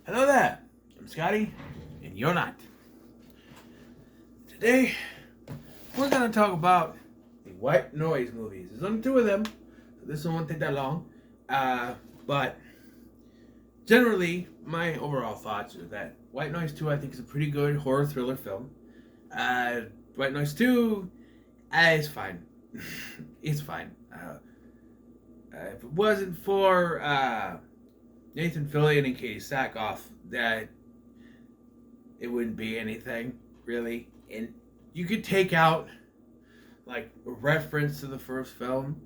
Hello there, I'm Scotty, and you're not. Today, we're gonna talk about the White Noise movies. There's only two of them, so this one won't take that long. But generally, my overall thoughts are that White Noise 2, I think, is a pretty good horror thriller film. Uh, White Noise 2, it's fine. It's fine. If it wasn't for Nathan Fillion and Katie Sackhoff, that it wouldn't be anything really. And you could take out like a reference to the first film,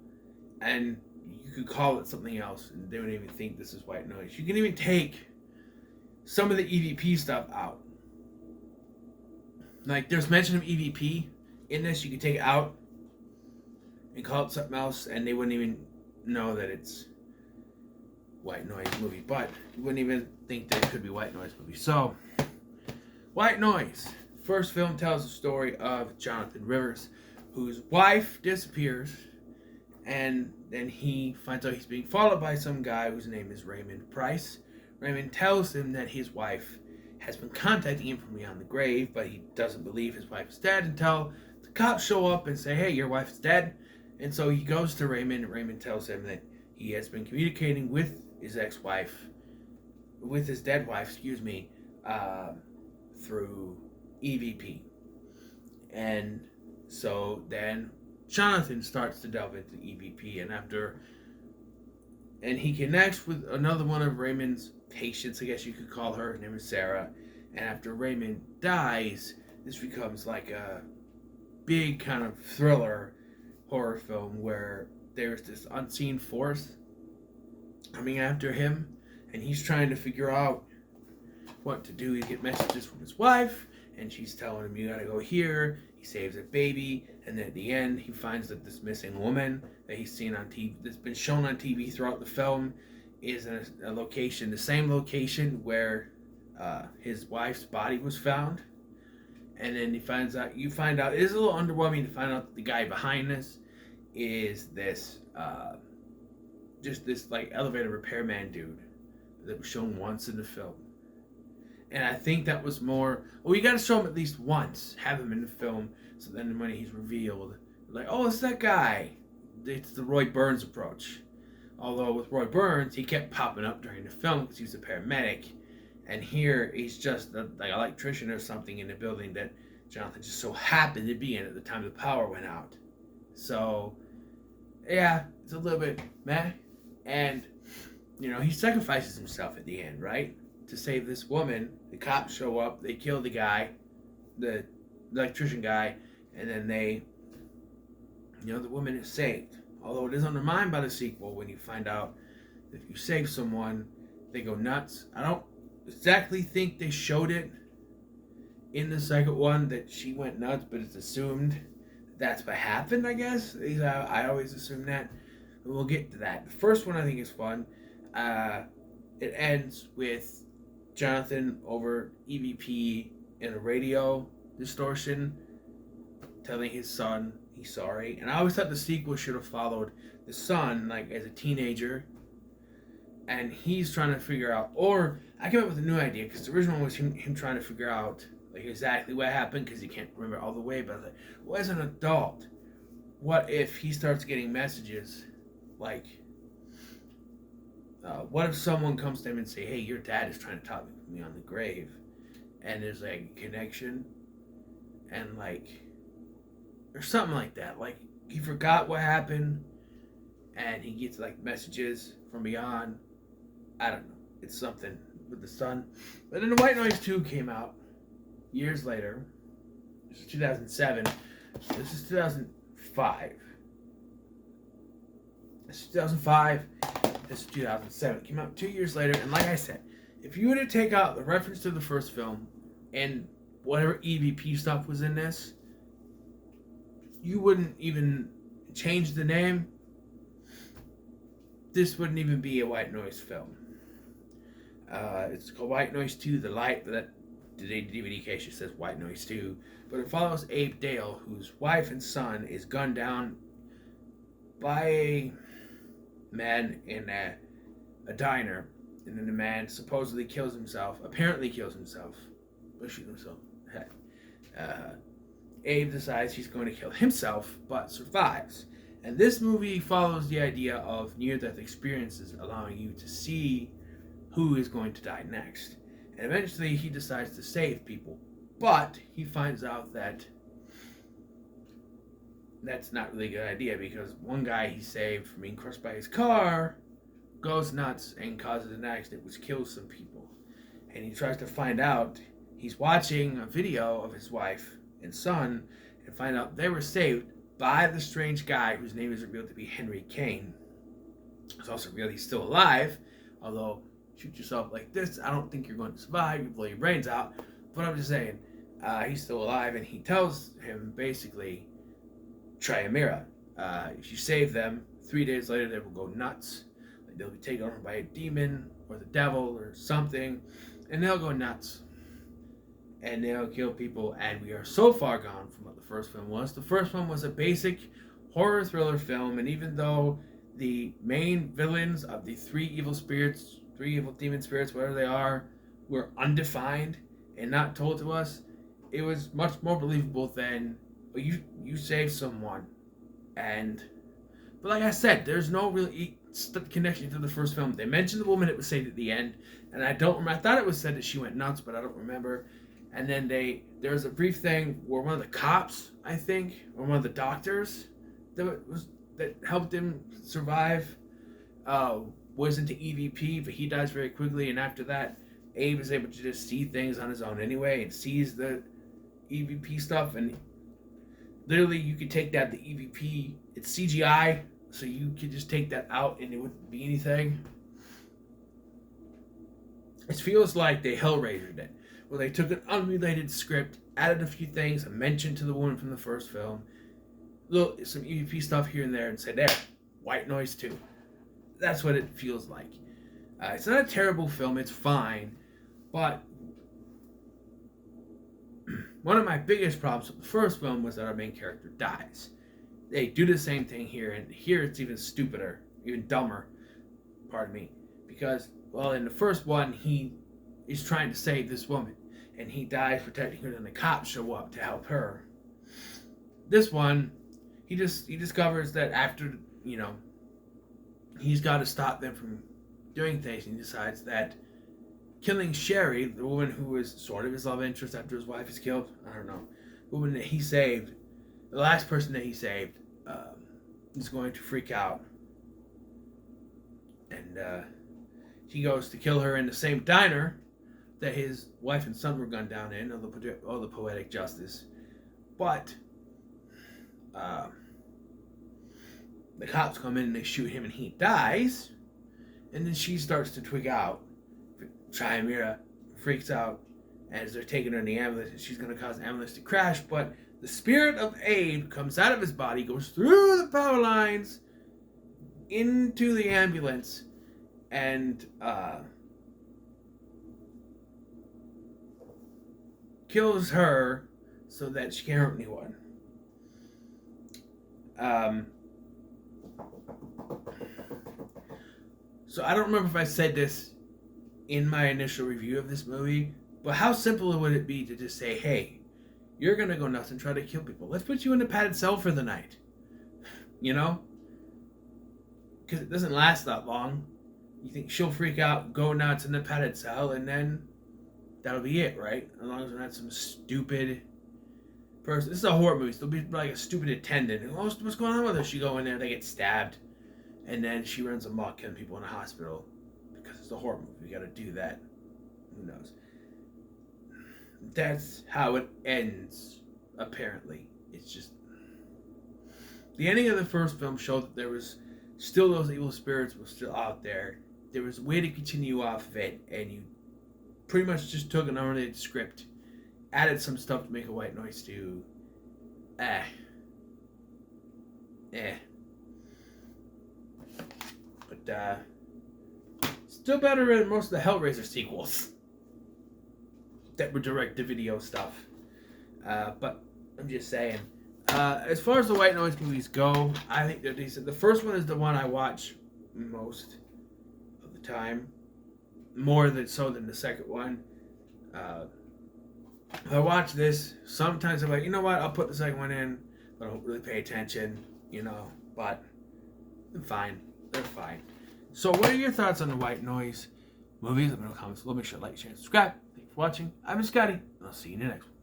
and you could call it something else, and they wouldn't even think this is White Noise. You can even take some of the EVP stuff out. Like there's mention of EVP in this, you could take it out and call it something else, and they wouldn't even know that it's White Noise movie. But you wouldn't even think that it could be White Noise movie. So White Noise. First film tells the story of Jonathan Rivers, whose wife disappears, and then he finds out he's being followed by some guy whose name is Raymond Price. Raymond tells him that his wife has been contacting him from beyond the grave, but he doesn't believe his wife is dead until the cops show up and say, hey, your wife's dead. And so he goes to Raymond, and Raymond tells him that he has been communicating with his ex-wife, with his dead wife, through EVP. And so then Jonathan starts to delve into EVP, and he connects with another one of Raymond's patients, I guess you could call her. Her name is Sarah. And after Raymond dies, this becomes like a big kind of thriller horror film where there's this unseen force coming after him, and he's trying to figure out what to do. He get messages from his wife, and she's telling him, you gotta go here. He saves a baby, and then at the end he finds that this missing woman that he's seen on TV, that's been shown on TV throughout the film, is in a location, the same location where his wife's body was found. And then you find out, it is a little underwhelming to find out that the guy behind this is this just this like elevator repairman dude that was shown once in the film. And I think that was more, well, you got to show him at least once, have him in the film, so then when he's revealed, like, oh, it's that guy. It's the Roy Burns approach. Although with Roy Burns, he kept popping up during the film because he's a paramedic, and here he's just like an electrician or something in the building that Jonathan just so happened to be in at the time the power went out. So, yeah, it's a little bit meh. And, he sacrifices himself at the end, right? To save this woman. The cops show up, they kill the guy, the electrician guy, and then the woman is saved. Although it is undermined by the sequel when you find out if you save someone, they go nuts. I don't exactly think they showed it in the second one that she went nuts, but it's assumed that's what happened, I guess. I always assume that. But we'll get to that. The first one I think is fun. It ends with Jonathan over EVP in a radio distortion telling his son he's sorry. And I always thought the sequel should have followed the son, like as a teenager, and he's trying to figure out, or I came up with a new idea because the original one was him trying to figure out like exactly what happened because he can't remember all the way. But I was like, well, as an adult, what if he starts getting messages like, what if someone comes to him and say, hey, your dad is trying to talk to me on the grave, and there's like a connection, and like, or something like that, like he forgot what happened and he gets like messages from beyond. I don't know, it's something with the son. But then the White Noise 2 came out years later. This is 2007. This is 2005. This is 2005. This is 2007. It came out 2 years later. And like I said, if you were to take out the reference to the first film and whatever EVP stuff was in this, you wouldn't even change the name. This wouldn't even be a White Noise film. It's called White Noise 2, The Light, but that the DVD case just says White Noise 2. But it follows Abe Dale, whose wife and son is gunned down by a man in a diner And then the man supposedly kills himself, apparently kills himself, or shoots himself. Abe decides he's going to kill himself, but survives. And this movie follows the idea of near-death experiences, allowing you to see who is going to die next. And eventually he decides to save people. But he finds out that that's not really a good idea, because one guy he saved from being crushed by his car goes nuts and causes an accident which kills some people. And he tries to find out, he's watching a video of his wife and son, and find out they were saved by the strange guy whose name is revealed to be Henry Kane. It's also revealed he's still alive, although shoot yourself like this, I don't think you're going to survive, you blow your brains out. But I'm just saying, he's still alive, and he tells him basically, try a mirror. If you save them, 3 days later they will go nuts. Like they'll be taken over by a demon or the devil or something, and they'll go nuts. And they'll kill people, and we are so far gone from what the first film was. The first one was a basic horror thriller film, and even though the main villains of the three evil demon spirits, whatever they are, were undefined and not told to us, it was much more believable than you saved someone. But like I said, there's no real connection to the first film. They mentioned the woman that was saved at the end, and I don't remember. I thought it was said that she went nuts, but I don't remember. And then there was a brief thing where one of the cops, I think, or one of the doctors that helped him survive, was into EVP, but he dies very quickly. And after that, Abe is able to just see things on his own anyway, and sees the EVP stuff. And literally, you could take that, the EVP, it's CGI, so you could just take that out and it wouldn't be anything. It feels like they Hellraisered it, where they took an unrelated script, added a few things, a mention to the woman from the first film, some EVP stuff here and there, and said, there, White Noise 2. That's what it feels like. It's not a terrible film, it's fine, but one of my biggest problems with the first film was that our main character dies. They do the same thing here, and here it's even stupider, even dumber, pardon me, because, well, in the first one, he is trying to save this woman, and he dies protecting her, and the cops show up to help her. This one, he discovers that after, he's got to stop them from doing things, and he decides that killing Sherry, the woman who was sort of his love interest after his wife is killed, I don't know, the woman that he saved, the last person that he saved, is going to freak out. And he goes to kill her in the same diner that his wife and son were gunned down in, all the poetic justice. But the cops come in and they shoot him and he dies. And then she starts to twig out. Chimera freaks out as they're taking her in the ambulance, and she's going to cause the ambulance to crash. But the spirit of Abe comes out of his body, goes through the power lines into the ambulance, and kills her so that she can't hurt anyone. So I don't remember if I said this in my initial review of this movie, but how simple would it be to just say, hey, you're going to go nuts and try to kill people. Let's put you in a padded cell for the night. Because it doesn't last that long. You think she'll freak out, go nuts in the padded cell, and then that'll be it, right? As long as we're not some stupid person. This is a horror movie, so there'll be like a stupid attendant. And, what's going on with her? She go in there, they get stabbed, and then she runs amok, killing people in the hospital. Because it's a horror movie, we gotta do that. Who knows? That's how it ends, apparently. It's just... The ending of the first film showed that there was still those evil spirits were still out there. There was a way to continue off of it, and you pretty much just took an unrelated script, added some stuff to make a White Noise 2. But, still better than most of the Hellraiser sequels that were direct-to-video stuff. But I'm just saying. As far as the White Noise movies go, I think they're decent. The first one is the one I watch most of the time. more than so than the second one. If I watch this, sometimes I'm like, you know what, I'll put the second one in, but I don't really pay attention, but they're fine. They're fine. So what are your thoughts on the White Noise movies? Let me know in the comments below. Make sure to like, share, and subscribe. Thanks for watching. I've been Scotty, and I'll see you in the next one.